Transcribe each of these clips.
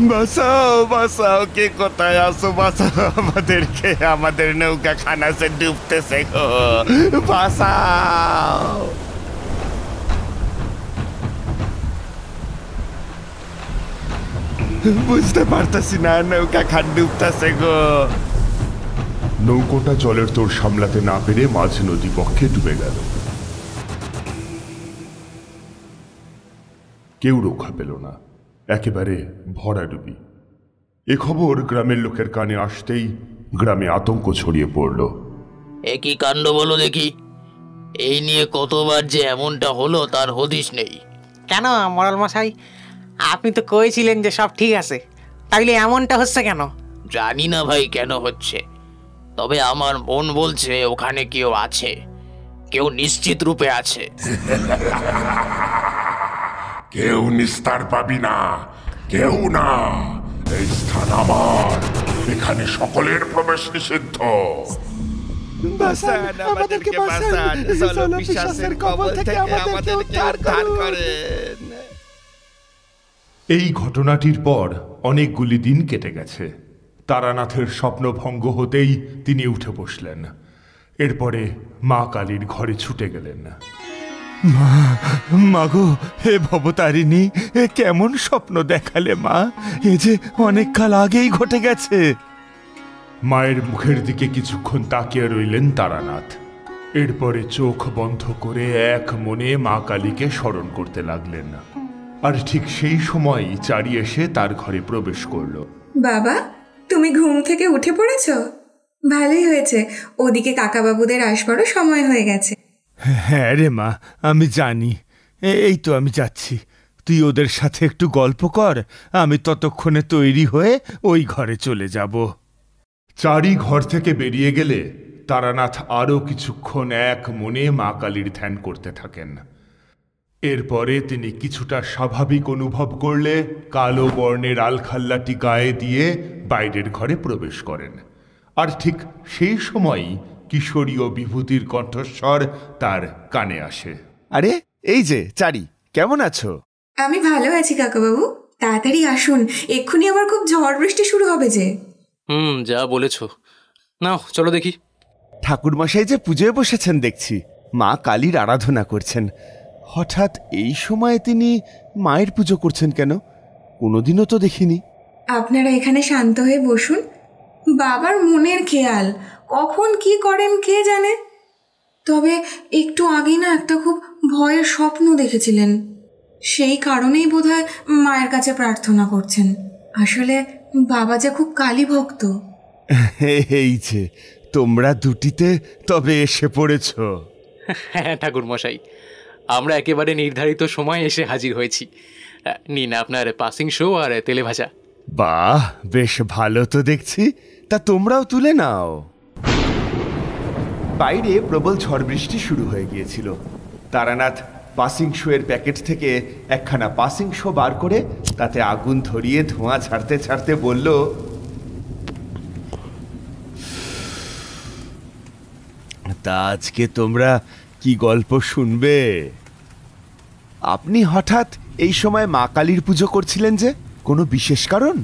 বাঁচাও বাঁচাও, কে কোথায় আসো, বাঁচাও আমাদেরকে, আমাদের নৌকা খানাসে ডুবতেছে গো, বাঁচাও। বুঝতে পারতেছি না, নৌকা খান ডুবতেছে গো। নৌকোটা জলের তোর সামলাতে না পেরে মাঝ নদী পক্ষে ডুবে গেল। কেউ রক্ষা পেল না, একেবারে ভরাডুবি। এ খবর গ্রামের লোকের কানে আসতেই গ্রামে আতঙ্ক ছড়িয়ে পড়ল। একই কাণ্ড বলো দেখি, এই নিয়ে কতবার যে এমনটা হলো তার হদিশ নেই। কেন মরাল মশাই, আপনি তো কয়েছিলেন যে সব ঠিক আছে, তাইলে এমনটা হচ্ছে কেন? জানি না ভাই কেন হচ্ছে, তবে আমার মন বলছে ওখানে কেউ আছে, কেউ নিশ্চিত রূপে আছে। কেউ নিস্তার পাবি না, কেউ না। এই স্থান আমার, এখানে সকলের প্রবেশ নিষিদ্ধ। বাঁচান, আমাদেরকে বাঁচান, জলপিশাচের কবল থেকে আমাদেরকে উদ্ধার করেন। এই ঘটনাটির পর অনেকগুলি দিন কেটে গেছে। তারানাথের স্বপ্নভঙ্গ হতেই তিনি উঠে বসলেন। এরপরে মা কালীর ঘরে ছুটে গেলেন। মাগো, হে ভবতারিণী, এ কেমন স্বপ্ন দেখালে মা? এ যে অনেক কাল আগেই ঘটে গেছে। মায়ের মুখের দিকে কিছুক্ষণ তাকিয়ে রইলেন তারানাথ। এরপরে চোখ বন্ধ করে এক মনে মা কালীকে স্মরণ করতে লাগলেন। আর ঠিক সেই সময়ই চারি এসে তার ঘরে প্রবেশ করল। বাবা, তুমি ঘুম থেকে উঠে পড়েছ? ভালোই হয়েছে, ওদিকে কাকাবাবুদের আসবারও সময় হয়ে গেছে। হ্যাঁ রে মা, আমি জানি। এই তো আমি যাচ্ছি, তুই ওদের সাথে একটু গল্প কর, আমি ততক্ষণে তৈরি হয়ে ওই ঘরে চলে যাব। চারি ঘর থেকে বেরিয়ে গেলে তারানাথ আরও কিছুক্ষণ এক মনে মা কালীর ধ্যান করতে থাকেন। এরপরে তিনি কিছুটা স্বাভাবিক অনুভব করলে কালো বর্ণের আলখাল্লাটি গায়ে দিয়ে বাইরের ঘরে প্রবেশ করেন। আর ঠিক সেই সময়ই কিশোরীয় বিভূতির কণ্ঠস্বর তার কানে আসে। আরে এই যে চারি, কেমন আছো? আমি ভালো আছি কাকাবাবু, তাড়াতাড়ি আসুন, এক্ষুনি আবার খুব ঝড় বৃষ্টি শুরু হবে যে। যা বলেছ, নাও চলো দেখি। ঠাকুরমশাই যে পুজোয় বসেছেন দেখছি, মা কালীর আরাধনা করছেন। হঠাৎ এই সময়ে তিনি মায়ের পুজো করছেন কেন? কোনোদিনও তো দেখিনি। আপনারা এখানে শান্ত হয়ে বসুন, বাবার মনের খেয়াল, কখন কি করেন কে জানে। তবে একটু আগে না একটা খুব ভয়ের স্বপ্ন দেখেছিলেন, সেই কারণেই বোধহয় মায়ের কাছে প্রার্থনা করছেন। আসলে বাবা যে খুব কালী ভক্ত। এই যে তোমরা দুটিতে তবে এসে পড়েছ। হ্যাঁ ঠাকুর মশাই, আমরা একেবারে নির্ধারিত সময় এসে হাজির হয়েছি। নিন আপনার পাসিং শো আর তেলে ভাজা। বাহ, বেশ ভালো তো দেখছি, তা তোমরাও তুলে নাও। বাইরে প্রবল ঝড় বৃষ্টি শুরু হয়ে গিয়েছিল। তারানাথ পাসিং শো এর প্যাকেট থেকে একখানা পাসিং শো বার করে তাতে আগুন ধরিয়ে ধোঁয়া ছাড়তে ছাড়তে বলল, তা আজকে তোমরা কি গল্প শুনবে? আপনি হঠাৎ এই সময় মা কালীর পুজো করছিলেন যে, কোনো বিশেষ কারণ?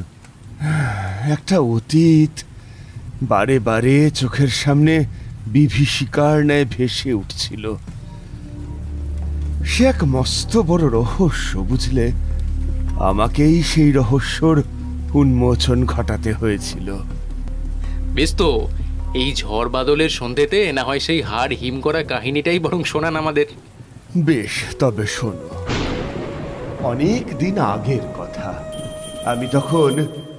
একটা অতীত বারে বারে চোখের সামনে বিভীষিকার ন্যায় ভেসে উঠছিল। সে এক মস্ত বড় রহস্য, বুঝলে। আমাকেই সেই রহস্যর উন্মোচন ঘটাতে হয়েছিল। বেশ তো, এই ঝড় বাদলের সন্ধেতে না হয় সেই হাড় হিম করা কাহিনীটাই বরং শোনান আমাদের। বেশ, তবে শোনো। অনেক দিন আগের কথা, আমি তখন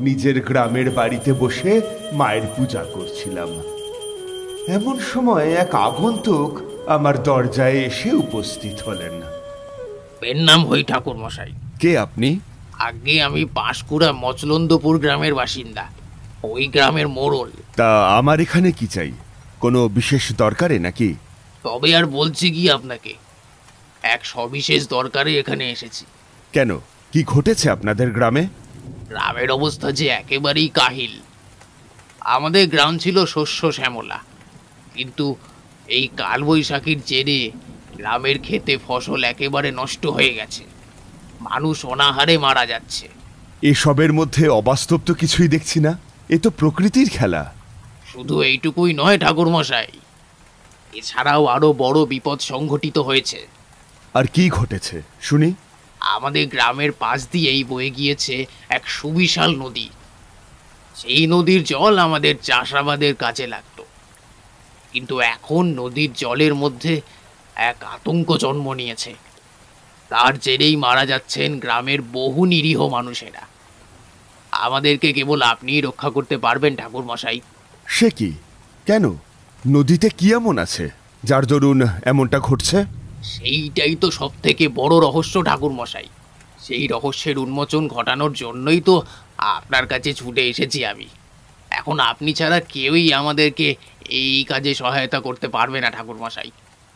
নিজের গ্রামের বাড়িতে বসে মায়ের পূজা করছিলাম। এমন সময় এক আগন্তুক আমার দরজায় এসে উপস্থিত হলেন। এর নাম হই ঠাকুর মশাই। কে আপনি? আগে আমি পাঁশকুড়া মচলন্দপুর গ্রামের বাসিন্দা, ওই গ্রামের মোড়ল। তা আমার এখানে কি চাই? কোনো বিশেষ দরকারে নাকি? তবে আর বলছি কি আপনাকে, এক সবিশেষ দরকারে এখানে এসেছি। কেন, কি ঘটেছে আপনাদের গ্রামে? গ্রামের অবস্থা যে একেবারেই কাহিল। আমাদের গ্রাম ছিল শস্য শ্যামলা, কিন্তু এই কালবৈশাখীর জেরে গ্রামের ক্ষেতে ফসল একেবারে নষ্ট হয়ে গেছে। মানুষ অনাহারে মারা যাচ্ছে। এসবের মধ্যে অবাস্তব তো কিছুই দেখছি না, এ তো প্রকৃতির খেলা। শুধু এইটুকুই নয় ঠাকুরমশাই, এছাড়াও আরো বড় বিপদ সংঘটিত হয়েছে। আর কি ঘটেছে শুনি। আমাদের গ্রামের পাশ দিয়েই বয়ে গিয়েছে এক সুবিশাল নদী। সেই নদীর জল আমাদের চাষাবাদের কাজে লাগতো, কিন্তু এখন নদীর জলের মধ্যে এক আতঙ্ক জন্ম নিয়েছে। তার জেরেই মারা যাচ্ছেন গ্রামের বহু নিরীহ মানুষেরা। আমাদেরকে কেবল আপনিই রক্ষা করতে পারবেন ঠাকুরমশাই। সে কি? কেন? নদীতে কি এমন আছে যার দরুন এমনটা ঘটছে? সেইটাই তো সব থেকে বড় রহস্য ঠাকুরমশাই। সেই রহস্যের উন্মোচন ঘটানোর জন্যই তো আপনার কাছে ছুটে এসেছি আমি। এখন আপনি ছাড়া কেউই আমাদেরকে এই কাজে সহায়তা করতে পারবে না ঠাকুরমশাই।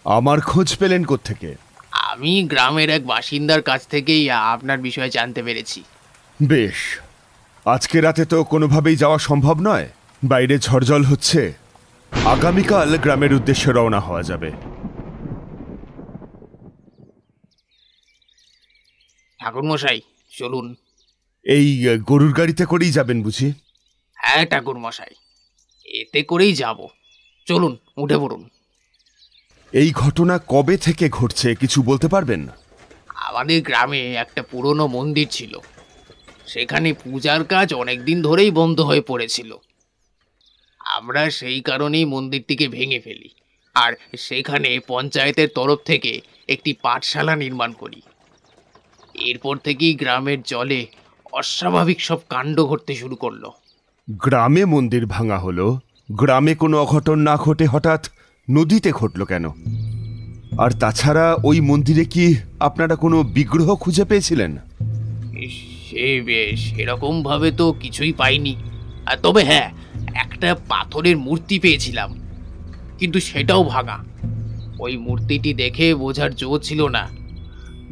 আমার খোঁজ পেলেন কোত্থেকে? আমি গ্রামের এক বাসিন্দার কাছ থেকেই আপনার বিষয়ে জানতে পেরেছি। বেশ, আজকে রাতে তো কোনোভাবেই যাওয়া সম্ভব নয়, বাইরে ঝড়জল হচ্ছে। আগামীকাল গ্রামের উদ্দেশ্যে রওনা হওয়া যাবে। ঠাকুরমশাই চলুন। এই গরুর গাড়িতে করেই যাবেন বুঝি? হ্যাঁ ঠাকুরমশাই, এতে করেই যাব। চলুন, উঠে পড়ুন। এই ঘটনা কবে থেকে ঘটছে কিছু বলতে পারবেন? আমাদের গ্রামে একটা পুরনো মন্দির ছিল, সেখানে পূজার কাজ অনেকদিন ধরেই বন্ধ হয়ে পড়েছিল। আমরা সেই কারণেই মন্দিরটিকে ভেঙে ফেলি, আর সেখানে পঞ্চায়েতের তরফ থেকে একটি পাঠশালা নির্মাণ করি। এরপর থেকেই গ্রামের জলে অস্বাভাবিক সব কাণ্ড ঘটতে শুরু করলো। গ্রামে মন্দির ভাঙা হলো, গ্রামে কোনো অঘটন না ঘটে হঠাৎ নদীতে ঘটলো কেন? আর তাছাড়া ওই মন্দিরে কি আপনারা কোনো বিগ্রহ খুঁজে পেয়েছিলেন? সেরকম ভাবে তো কিছুই পাইনি। আর তবে হ্যাঁ, একটা পাথরের মূর্তি পেয়েছিলাম, কিন্তু সেটাও ভাঙা। ওই মূর্তিটি দেখে বোঝার জো ছিল না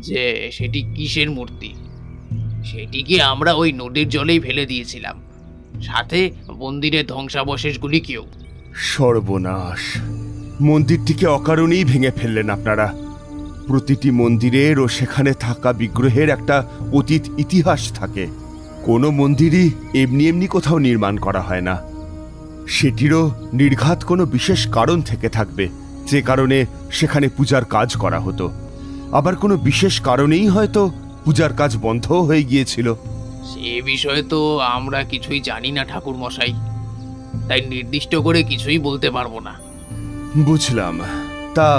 যে সেটি কিসের মূর্তি। সেটিকে আমরা ওই নদীর জলেই ফেলে দিয়েছিলাম, সাথে মন্দিরের ধ্বংসাবশেষগুলিকেও। সর্বনাশ! মন্দিরটিকে অকারণেই ভেঙে ফেললেন আপনারা। প্রতিটি মন্দিরের ও সেখানে থাকা বিগ্রহের একটা অতীত ইতিহাস থাকে। কোনো মন্দিরই এমনি এমনি কোথাও নির্মাণ করা হয় না, সেটিরও নির্ঘাত কোনো বিশেষ কারণ থেকে থাকবে, যে কারণে সেখানে পূজার কাজ করা হতো। আবার কোনো বিশেষ কারণেই হয়তো পূজার কাজ বন্ধও হয়ে গিয়েছিল। সে বিষয়ে তো আমরা কিছুই জানি না ঠাকুরমশাই, তাই নির্দিষ্ট করে কিছুই বলতে পারবো না। বুঝলাম। তা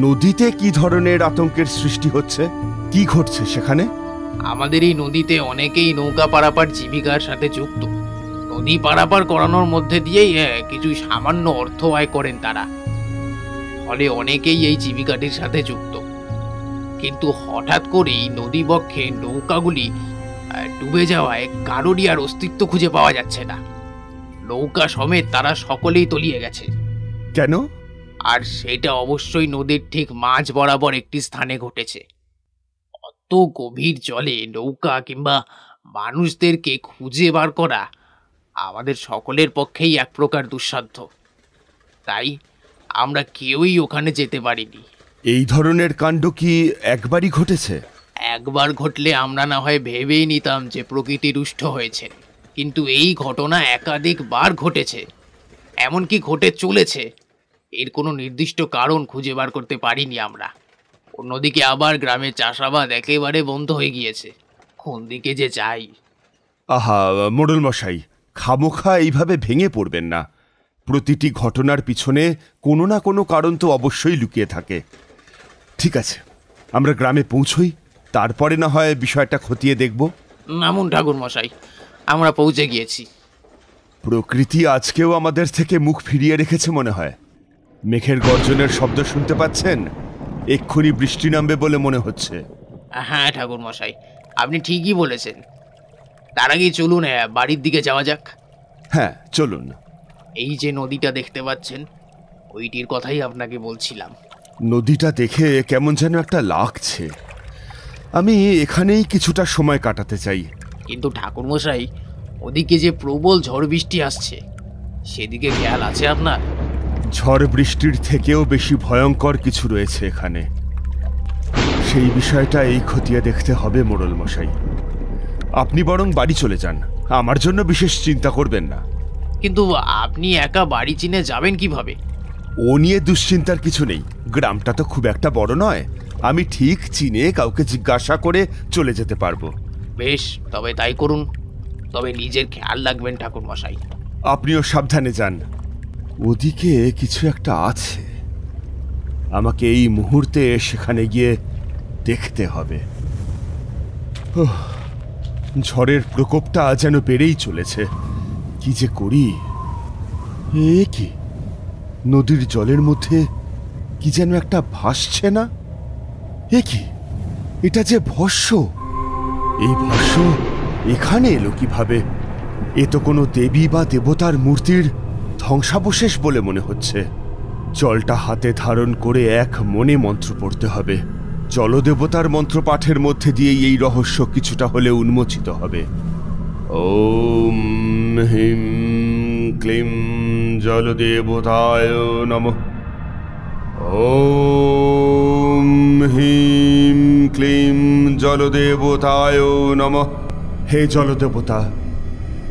নদীতে কি ধরনের আতঙ্কের সৃষ্টি হচ্ছে? কি ঘটছে সেখানে? আমাদের এই নদীতে অনেকেই নৌকা পারাপার জীবিকার সাথে যুক্ত। নদী পারাপার করানোর মধ্যে দিয়েই কিছু সামান্য অর্থ আয় করেন তারা। ফলে অনেকেই এই জীবিকাটির সাথে যুক্ত। কিন্তু হঠাৎ করেই নদী বক্ষে নৌকাগুলি ডুবে যাওয়ায় কারোরই আর অস্তিত্ব খুঁজে পাওয়া যাচ্ছে না। নৌকা সমেত তারা সকলেই তলিয়ে গেছে। কেন? আর সেটা অবশ্যই নদীর ঠিক মাঝ বরাবর একটি স্থানে ঘটেছে। অত গভীর জলে নৌকা কিংবা মানুষদেরকে খুঁজে বার করা আমাদের সকলের পক্ষেই এক প্রকার দুঃসাধ্য। তাই আমরা কেউই ওখানে যেতে পারিনি। এই ধরনের কাণ্ড কি একবারই ঘটেছে? একবার ঘটলে আমরা না হয় ভেবেই নিতাম যে প্রকৃতি রুষ্ট হয়েছে, কিন্তু এই ঘটনা একাধিকবার ঘটেছে, এমনকি ঘটে চলেছে। এর কোনো নির্দিষ্ট কারণ খুঁজে বার করতে পারিনি আমরা। অন্যদিকে আবার গ্রামের চাষাবাদ একেবারে বন্ধ হয়ে গিয়েছে। কোন দিকে যে যাই। আহা মোড়ল মশাই, খামোখা এইভাবে ভেঙে পড়বেন না। প্রতিটি ঘটনার পিছনে কোনো না কোনো কারণ তো অবশ্যই লুকিয়ে থাকে। ঠিক আছে, আমরা গ্রামে পৌঁছই, তারপরে না হয় বিষয়টা খতিয়ে দেখব। নামুন ঠাকুর মশাই, আমরা পৌঁছে গিয়েছি। প্রকৃতি আজকেও আমাদের থেকে মুখ ফিরিয়ে রেখেছে মনে হয়। মেঘের গর্জনের শব্দ শুনতে পাচ্ছেন? এক্ষুনি বৃষ্টি নামবে বলে মনে হচ্ছে। হ্যাঁ ঠাকুর মশাই, আপনি ঠিকই বলেছেন। তার আগে চলুন বাড়ির দিকে যাওয়া যাক। হ্যাঁ চলুন। এই যে নদীটা দেখতে পাচ্ছেন, ওইটির কথাই আপনাকে বলছিলাম। নদীটা দেখে কেমন যেন একটা লাগছে। আমি এখানেই কিছুটা সময় কাটাতে চাই। কিন্তু ঠাকুর মশাই, ওদিকে যে প্রবল ঝড় বৃষ্টি আসছে, সেদিকে খেয়াল আছে আপনার? ঝড় বৃষ্টির থেকেও বেশি ভয়ঙ্কর কিছু রয়েছে এখানে। সেই বিষয়টা এই খতিয়ে দেখতে হবে মোড়ল মশাই। আপনি বরং বাড়ি চলে যান, আমার জন্য বিশেষ চিন্তা করবেন না। কিন্তু আপনি একা বাড়ি চিনে যাবেন কিভাবে? ও নিয়ে দুশ্চিন্তার কিছু নেই, গ্রামটা তো খুব একটা বড় নয়, আমি ঠিক চিনে কাউকে জিজ্ঞাসা করে চলে যেতে পারবো। বেশ, তবে তাই করুন। তবে নিজের খেয়াল রাখবেন ঠাকুর মশাই। আপনিও সাবধানে যান। ওদিকে কিছু একটা আছে, আমাকে এই মুহূর্তে সেখানে গিয়ে দেখতে হবে। ঝড়ের প্রকোপটা যেন বেড়েই চলেছে, কি যে করি। এ কি, নদীর জলের মধ্যে কি যেন একটা ভাসছে না? এ কি, এটা যে ভস্য। এই ভস্য এখানে এলো কিভাবে? এ তো কোনো দেবী বা দেবতার মূর্তির ধ্বংসাবশেষ বলে মনে হচ্ছে। জলটা হাতে ধারণ করে এক মনে মন্ত্র পড়তে হবে। জলদেবতার মন্ত্রপাঠের মধ্যে দিয়েই এই রহস্য কিছুটা হলে উন্মোচিত হবে। ওম হিম ক্লিম জলদেবতায় নমঃ। ওম হিম ক্লিম জলদেবতায় নমঃ। হে জলদেবতা,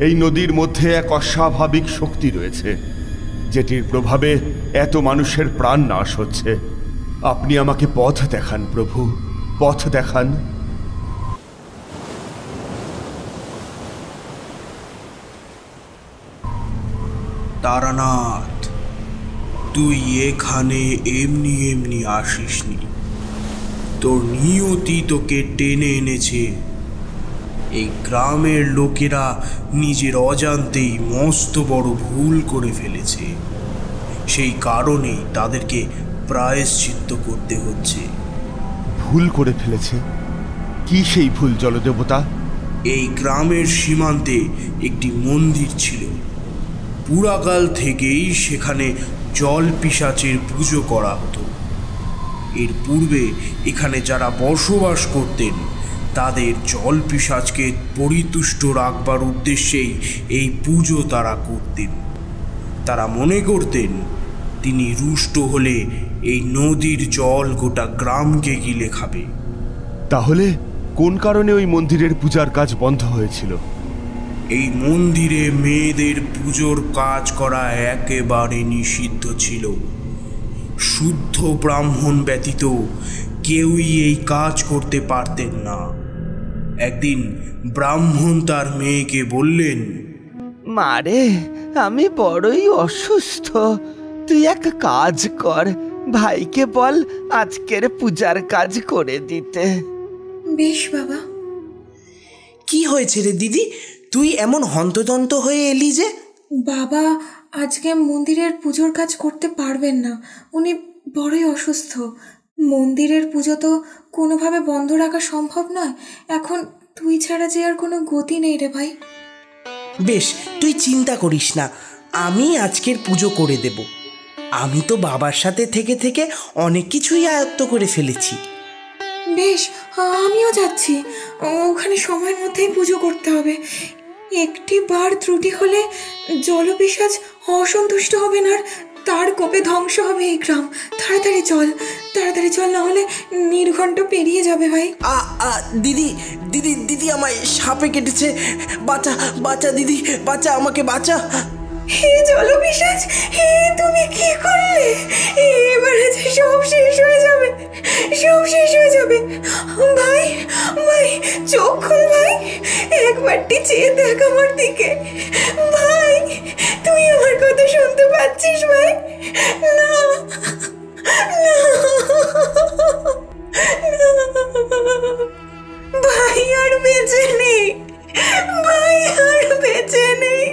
এই নদীর মধ্যে এক অস্বাভাবিক শক্তি রয়েছে, যেটির প্রভাবে এত মানুষের প্রাণ নাশ হচ্ছে। আপনি আমাকে পথ দেখান প্রভু, পথ দেখান। তারানাথ, তুই এখানে এমনি এমনি আসিসনি, তোর নিয়তি তোকে টেনে এনেছে। এই গ্রামের লোকেরা নিজের অজান্তেই মস্ত বড় ভুল করে ফেলেছে, সেই কারণেই তাদেরকে প্রায়শ্চিত্ত করতে হচ্ছে। ভুল করে ফেলেছে? কি সেই ভুল জলদেবতা? এই গ্রামের সীমান্তে একটি মন্দির ছিল। পুরাকাল থেকেই সেখানে জল পিশাচের পুজো করা হতো। এর পূর্বে এখানে যারা বসবাস করতেন তাদের জল পিশাচকে পরিতুষ্ট রাখবার উদ্দেশ্যেই এই পুজো তারা করতেন। তারা মনে করতেন তিনি রুষ্ট হলে এই নদীর জল গোটা গ্রামকে গিলে খাবে। তাহলে কোন কারণে ওই মন্দিরের পূজার কাজ বন্ধ হয়েছিল? এই মন্দিরে মেয়েদের পুজোর কাজ করা একেবারে নিষিদ্ধ ছিল। শুদ্ধ ব্রাহ্মণ ব্যতীত কেউই এই কাজ করতে পারতেন না। একদিন ব্রাহ্মণ তার মেয়েকে বললেন, মারে, আমি বড়ই অসুস্থ, তুই এক কাজ কর, ভাইকে বল আজকের পূজার কাজ করে দিতে। বেশ বাবা। কি হয়েছে রে দিদি, তুই এমন হন্তদন্ত হয়ে এলি যে? বাবা আজকে মন্দিরের পুজোর কাজ করতে পারবেন না, উনি বড়ই অসুস্থ। মন্দিরের পুজো তো কোনোভাবে বন্ধ রাখা সম্ভব নয়। এখন তুই ছাড়া যে আর কোনো গতি নেই রে ভাই। বেশ, তুই চিন্তা করিস না, আমি আজকের পুজো করে দেব। আমি তো বাবার সাথে থেকে থেকে অনেক কিছুই আয়ত্ত করে ফেলেছি। বেশ, আমিও যাচ্ছি। ওখানে সময়ের মধ্যেই পুজো করতে হবে। একটি বার ত্রুটি হলে জলপিশাচ অসন্তুষ্ট হবেন আর তার কোপে ধ্বংস হবে এই গ্রাম। তাড়াতাড়ি চল, তাড়াতাড়ি চল, না হলে নির্ঘণ্ট পেরিয়ে যাবে ভাই। দিদি দিদি দিদি, আমায় সাপে কেটেছে, বাঁচা বাঁচা দিদি, বাঁচা, আমাকে বাঁচা। হে জলপিশাচ, হে তুমি কি করলে? এবারে যে সব শেষ হয়ে যাবে, সব শেষ হয়ে যাবে। ভাই ভাই, চোখ খুল ভাই, একবারটি চেয়ে দেখ আমার দিকে। ভাই, তুই আমার কথা শুনতে পাচ্ছিস ভাই? না ভাই, আর বেঁচে নেই ভাই, আর বেঁচে নেই।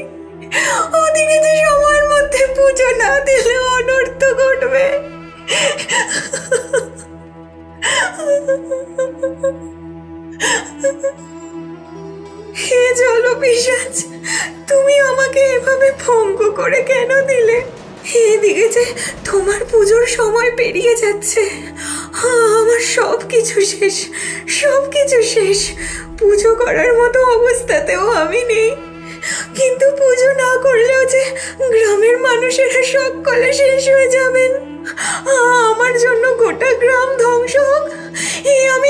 ওদিকে যে সময়ের মধ্যে পুজো না দিলে অনর্থ ঘটবে। হে জলপিশাচ, তুমি আমাকে এভাবে ভঙ্গ করে কেন দিলে? এদিকে যে তোমার পুজোর সময় পেরিয়ে যাচ্ছে, আমার সব কিছু শেষ, সব কিছু শেষ। পুজো করার মতো অবস্থাতেও আমি নেই। কিন্তু পুজো না করলেও যে গ্রামের মানুষেরা সকলে শেষ হয়ে যাবেন। আমার জন্য গোটা গ্রাম ধ্বংস হোক, এই আমি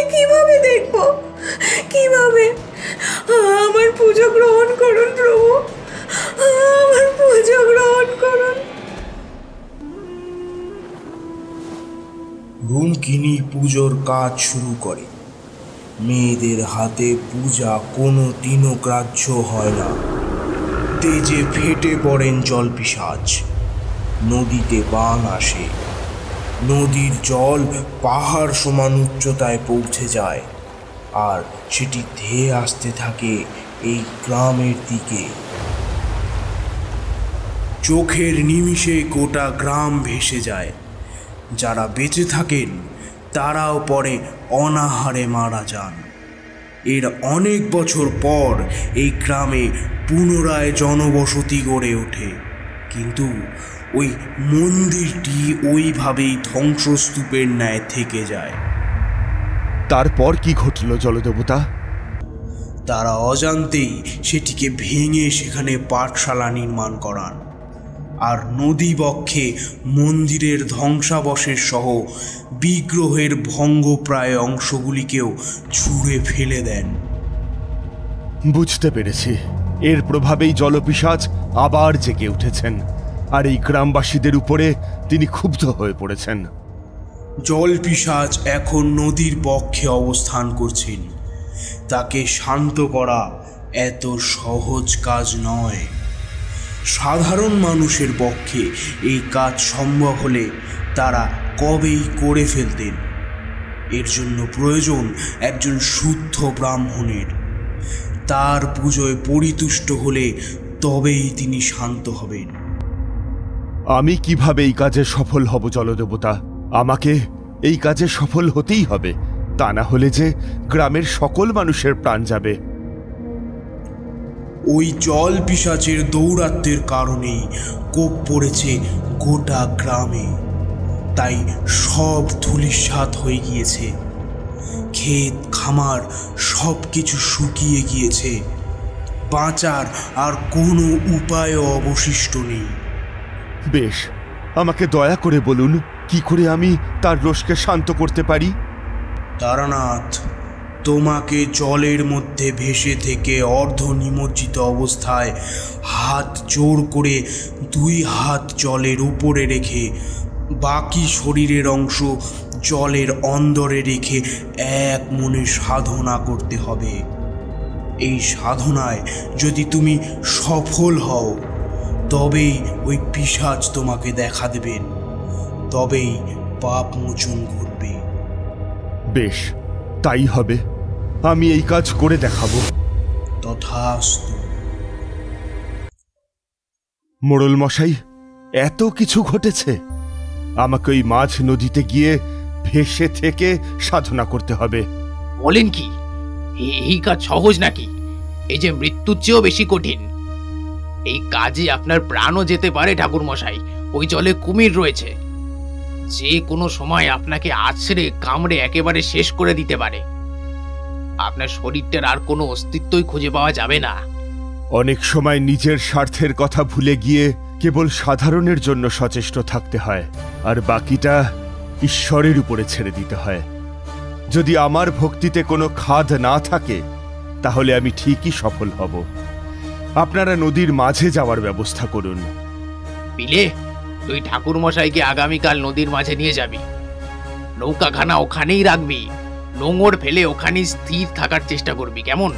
কাজ শুরু করে। মেয়েদের হাতে পূজা কোনো দিনও গ্রাহ্য হয় না। তেজে ফেটে পড়েন জলপিশাচ। নদীতে বান আসে। নদীর জল পাহাড় সমান উচ্চতায় পৌঁছে যায়, আর সেটি ধেয়ে আসতে থাকে এই গ্রামের দিকে। চোখের নিমিষে গোটা গ্রাম ভেসে যায়। যারা বেঁচে থাকেন তারাও পরে অনাহারে মারা যান। এর অনেক বছর পর এই গ্রামে পুনরায় জনবসতি গড়ে ওঠে, কিন্তু ওই মন্দিরটি ওইভাবেই ধ্বংসস্তূপের ন্যায় থেকে যায়। তারপর কি ঘটল জলদেবতা? তারা অজান্তেই সেটিকে ভেঙে সেখানে পাঠশালা নির্মাণ করান, আর নদীবক্ষে মন্দিরের ধ্বংসাবশেষ সহ বিগ্রহের ভঙ্গপ্রায় অংশগুলিকেও ছুঁড়ে ফেলে দেন। বুঝতে পেরেছি, এর প্রভাবেই জলপিশাচ আবার জেগে উঠেছেন, আর এই গ্রামবাসীদের উপরে তিনি ক্ষুব্ধ হয়ে পড়েছেন। জলপিশাচ এখন নদীর বক্ষে অবস্থান করছেন। তাকে শান্ত করা এত সহজ কাজ নয়। সাধারণ মানুষের পক্ষে এই কাজ সম্ভব হলে তারা কবেই করে ফেলতেন। এর জন্য প্রয়োজন একজন শুদ্ধ ব্রাহ্মণের। তার পুজোয় পরিতুষ্ট হলে তবেই তিনি শান্ত হবেন। আমি কিভাবে এই কাজে সফল হব জলদেবতা? আমাকে এই কাজে সফল হতেই হবে, তা না হলে যে গ্রামের সকল মানুষের প্রাণ যাবে। ওই জল পিশাচের দৌরাত্মের কারণেই কোপ পড়েছে গোটা গ্রামে। তাই সব ধূলিসাৎ হয়ে গিয়েছে। ক্ষেত খামার সব কিছু শুকিয়ে গিয়েছে। বাঁচার আর কোনো উপায়ও অবশিষ্ট নেই। বেশ, আমাকে দয়া করে বলুন কি করে আমি তার রোষকে শান্ত করতে পারি। তারানাথ, তোমাকে জলের মধ্যে ভেসে থেকে অর্ধ নিমজ্জিত অবস্থায় হাত জোর করে 2 হাত জলের উপরে রেখে বাকি শরীরের অংশ জলের অন্দরে রেখে এক মনে সাধনা করতে হবে। এই সাধনায় যদি তুমি সফল হও তবেই ওই পিশাচ তোমাকে দেখা দেবেন, তবেই পাপ মোচন ঘটবে। বেশ, তাই হবে। আমি এই কাজ করে দেখাবো। তথাস্তু। মোড়ল মশাই, এত কিছু ঘটেছে। আমাকে ওই মাঝ নদীতে গিয়ে ভেসে থেকে সাধনা করতে হবে। বলেন কি, এই কাজ সহজ নাকি? এই যে মৃত্যুর চেয়েও বেশি কঠিন। এই কাজে আপনার প্রাণও যেতে পারে ঠাকুর মশাই। ওই জলে কুমির রয়েছে, যে কোনো সময় আপনাকে আছড়ে কামড়ে একেবারে শেষ করে দিতে পারে। আপনার শরীরটার আর কোনো অস্তিত্বই খুঁজে পাওয়া যাবে না। অনেক সময় নিজের স্বার্থের কথা ভুলে গিয়ে কেবল সাধারণের জন্য সচেষ্ট থাকতে হয়, আর বাকিটা ঈশ্বরের উপরে ছেড়ে দিতে হয়। যদি আমার ভক্তিতে কোনো খাদ না থাকে তাহলে আমি ঠিকই সফল হব। আপনারা নদীর মাঝে যাওয়ার ব্যবস্থা করুন। বিলে, তুই ঠাকুর মশাইকে আগামীকাল নদীর মাঝে নিয়ে যাবি। নৌকাখানা ওখানেই রাখবি। নোঙর ফেলে ওখানেই স্থির থাকার চেষ্টা করবি, কেমন?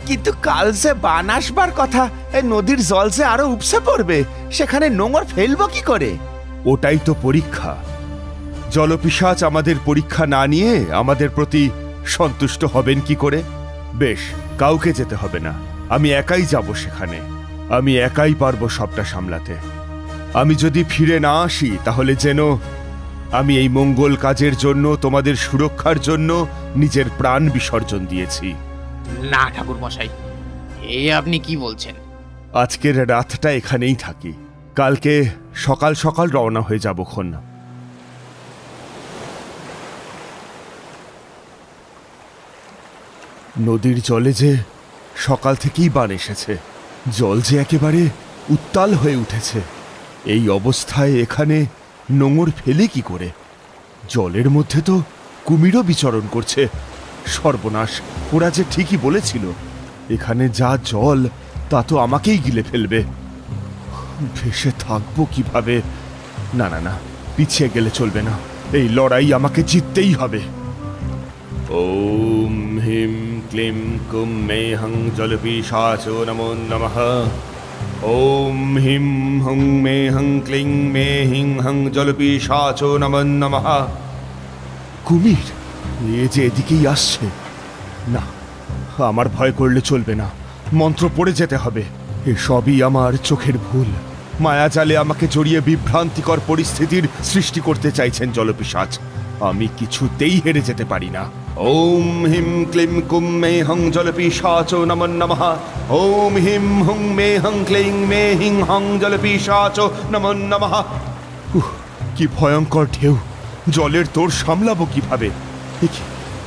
কিন্তু কাল যে বান আসবার কথা, এই নদীর জল যে আরো উপসে পড়বে, সেখানে নোঙর ফেলবো কি করে? ওটাই তো পরীক্ষা। জলপিশাচ আমাদের পরীক্ষা না নিয়ে আমাদের প্রতি সন্তুষ্ট হবেন কি করে? বেশ, কাউকে যেতে হবে না, আমি একাই যাব সেখানে। আমি একাই পারবো সবটা সামলাতে। আমি যদি ফিরে না আসি তাহলে যেন আমি এই মঙ্গল কাজের জন্য, তোমাদের সুরক্ষার জন্য নিজের প্রাণ বিসর্জন দিয়েছি। না ঠাকুর মশাই, এ আপনি কি বলছেন? আজকের রাতটা এখানেই থাকি, কালকে সকাল সকাল রওনা হয়ে যাব খন। নদীর জলে যে সকাল থেকেই বান এসেছে, জল যে একেবারে উত্তাল হয়ে উঠেছে। এই অবস্থায় এখানে নোঙর ফেলে কি করে? জলের মধ্যে তো কুমিরও বিচরণ করছে। সর্বনাশ, ওরা যে ঠিকই বলেছিল, এখানে যা জল তা তো আমাকেই গিলে ফেলবে। ভেসে থাকবো কিভাবে? না না না, পিছিয়ে গেলে চলবে না। এই লড়াই আমাকে জিততেই হবে। ওম হিম ক্লিম কুম মে হং জলপিশাচো নমো নমঃ। ওম হিম হং মে হং ক্লিং মে হিং হং জলপিশাচো নমো নমঃ। কুমির এ যে এদিকেই আসছে। না, আমার ভয় করলে চলবে না, মন্ত্র পড়ে যেতে হবে। এসবই আমার চোখের ভুল। মায়াজালে আমাকে জড়িয়ে বিভ্রান্তিকর পরিস্থিতির সৃষ্টি করতে চাইছেন জলপিশাচ। আমি কিছুতেই হেরে যেতে পারি না। ওম হিম ক্লিম কুম মে হং জলপিশাচো নমো নমঃ। ওম হিম হুং মে হং ক্লিং মে হিং হং জলপিশাচো নমো নমঃ। কি ভয়ঙ্কর ঢেউ! জলের তোর সামলাবো কিভাবে?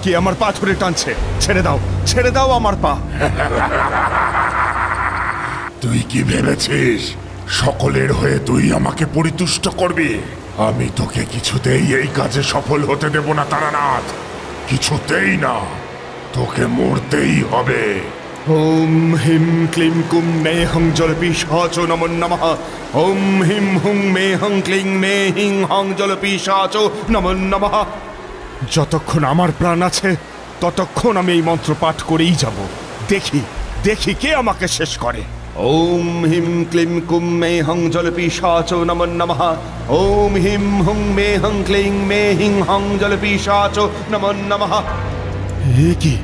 কে আমার পা ধরে টানছে? ছেড়ে দাও, ছেড়ে দাও আমার পা। তুই কি ভেবেছিস সকলের হয়ে তুই আমাকে পরিতুষ্ট করবি? আমি তোকে কিছুতেই এই কাজে সফল হতে দেব না তারানাথ, কিছুতেই না। তোকে মরতেই হবে। ওম হিম ক্লিম কুম মে হং জলপিশাচো নমো নমঃ। ওম হিম হুং মে হং ক্লিং মে হিং হং জলপিশাচো নমো নমঃ। যতক্ষণ আমার প্রাণ আছে ততক্ষণ আমি এই মন্ত্র পাঠ করেই যাব। দেখি দেখি কে আমাকে শেষ করে। ওম হিম ক্লিম কুম মে হং জলপিশাচো নমো নমঃ। ওম হিম হুং মে হং ক্লিং মে হিং হং জলপিশাচো নমো নমঃ। এ কি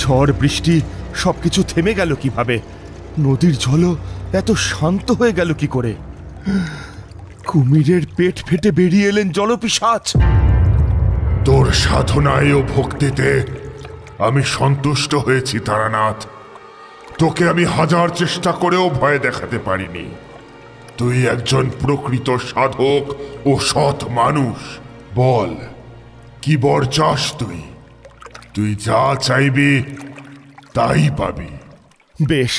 ঝড় বৃষ্টি সবকিছু থেমে গেল কিভাবে? নদীর জলও এত শান্ত হয়ে গেল কি করে? কুমিরের পেট ফেটে বেরিয়ে এলেন জলপিশাচ। তোর সাধনায় ও ভক্তিতে আমি সন্তুষ্ট হয়েছি তারানাথ। তোকে আমি হাজার চেষ্টা করেও ভয় দেখাতে পারিনি। তুই একজন প্রকৃত সাধক ও সৎ মানুষ। বল, কি বর চাস তুই? তুই যা চাইবি তাই পাবি। বেশ,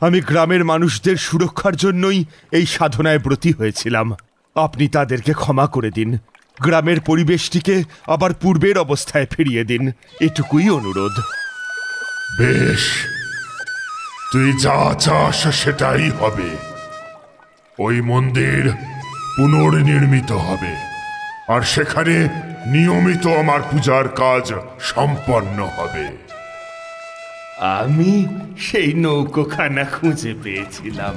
আমি গ্রামের মানুষদের সুরক্ষার জন্যই এই সাধনায় ব্রতী হয়েছিলাম। আপনি তাদেরকে ক্ষমা করে দিন। গ্রামের পরিবেশটিকে আবার পূর্বের অবস্থায় ফিরিয়ে দিন, এটুকুই অনুরোধ। বেশ, তুই যা চাস সেটাই হবে। ওই মন্দির পুনর্নির্মিত হবে, আর সেখানে নিয়মিত আমার পূজার কাজ সম্পন্ন হবে। আমি সেই নৌকোখানা খুঁজে পেয়েছিলাম।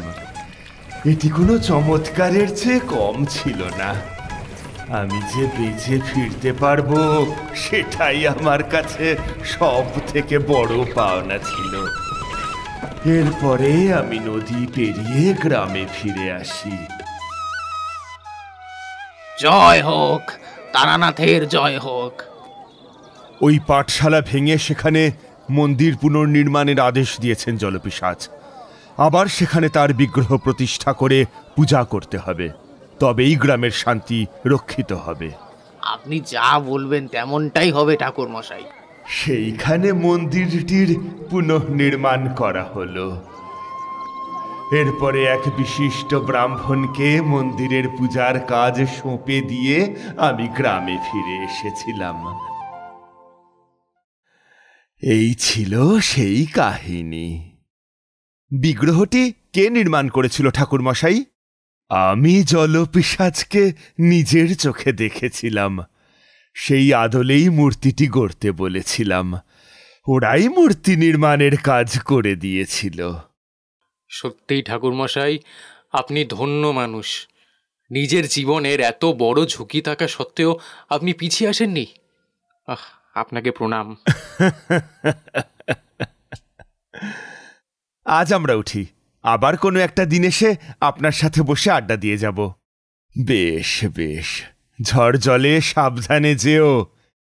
এটি কোনো চমৎকারের চেয়ে কম ছিল না। আমি যে বেঁচে ফিরতে পারবো সেটাই আমার কাছে সব থেকে বড় পাওনা ছিল। এরপরে আমি নদী পেরিয়ে গ্রামে ফিরে আসি। জয় হোক, তারানাথের জয় হোক। ওই পাঠশালা ভেঙে সেখানে মন্দির পুনর্নির্মাণের আদেশ দিয়েছেন জলপিশাচ। আবার সেখানে তার বিগ্রহ প্রতিষ্ঠা করে পূজা করতে হবে, তবেই গ্রামের শান্তি রক্ষিত হবে। আপনি যা বলবেন তেমনটাই হবে ঠাকুর মশাই। সেইখানে মন্দিরটির পুনর্নির্মাণ করা হলো। এরপরে এক বিশিষ্ট ব্রাহ্মণকে মন্দিরের পূজার কাজ সঁপে দিয়ে আমি গ্রামে ফিরে এসেছিলাম। এই ছিল সেই কাহিনী। বিগ্রহটি কে নির্মাণ করেছিল ঠাকুর মশাই? আমি জলপিশাচকে নিজের চোখে দেখেছিলাম। সেই আদলেই মূর্তিটি গড়তে বলেছিলাম। ওরাই মূর্তি নির্মাণের কাজ করে দিয়েছিল। সত্যিই ঠাকুর মশাই, আপনি ধন্য মানুষ। নিজের জীবনের এত বড় ঝুঁকি থাকা সত্ত্বেও আপনি পিছিয়ে আসেননি। আপনাকে প্রণাম। আজ আমরা উঠি, আবার কোনো একটা দিন এসে আপনার সাথে বসে আড্ডা দিয়ে যাব। বেশ বেশ, ঝড় জলে সাবধানে যেও।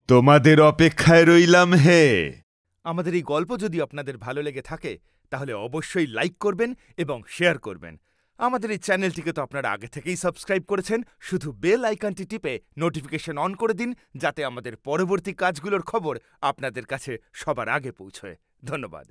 তোমাদের অপেক্ষায় রইলাম হে। আমাদের এই গল্প যদি আপনাদের ভালো লেগে থাকে তাহলে অবশ্যই লাইক করবেন এবং শেয়ার করবেন। আমাদের এই চ্যানেলটিকে তো আপনারা আগে থেকেই সাবস্ক্রাইব করেছেন, শুধু বেল আইকনটি টিপে নোটিফিকেশন অন করে দিন, যাতে আমাদের পরবর্তী কাজগুলোর খবর আপনাদের কাছে সবার আগে পৌঁছয়। ধন্যবাদ।